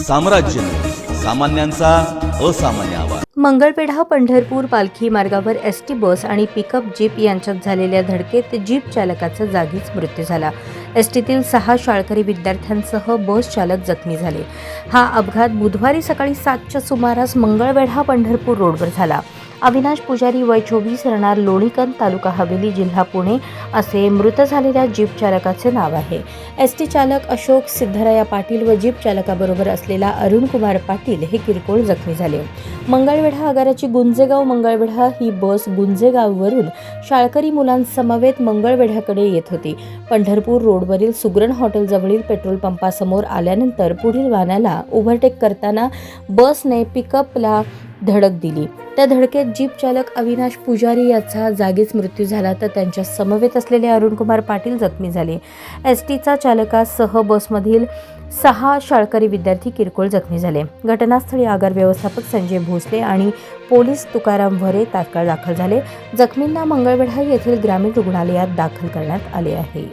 साम्राज्य सामान्यांचा असामान्य आवाज। मंगळवेढा पंढरपूर पालखी मार्गावर एसटी बस आणि पिकअप जीप यांच्यात झालेल्या धडकेत जीप चालकाचा जागीच मृत्यू झाला। एसटीतील 6 शाळकरी विद्यार्थ्यांसह बस चालक जखमी झाले। हा अपघात बुधवारी सकाळी 7च्या सुमारास मंगळवेढा पंढरपूर रोडवर झाला। अविनाश पुजारी वय 24 राहणार लोणीकंद तालुका हवेली जिल्हा पुणे असे मृत झालेल्या जीप चालकाचे नाव आहे। एसटी चालक अशोक सिद्धराया पाटील व जीप चालकाबरोबर असलेला अरुण कुमार पाटील हे किरकोळ जखमी झाले। मंगळवेढा आगाराची गुंजेगाव मंगळवेढा ही बस गुंजेगाववरून शाळकरी मुलांसमवेत मंगळवेढ्याकडे येत होती। पंढरपूर रोडवरील सुग्रण हॉटेलजवळील पेट्रोल पंपासमोर आल्यानंतर पुढील वाहनाला ओव्हरटेक करताना बसने पिकअपला धडक दिली। त्या धडकेत जीप चालक अविनाश पुजारी याचा जागीच मृत्यू झाला तर त्यांच्या समवेत असलेले अरुण कुमार पाटील जखमी झाले। एसटीचा चालकासह बसमधील 6 शाळकरी विद्यार्थी किरकोळ जखमी झाले। घटनास्थळी आगार व्यवस्थापक संजय भोसले आणि पोलीस तुकाराम वरे तात्काळ दाखल झाले। जखमींना मंगळवेढा येथील ग्रामीण रुग्णालयात दाखल करण्यात आले आहे।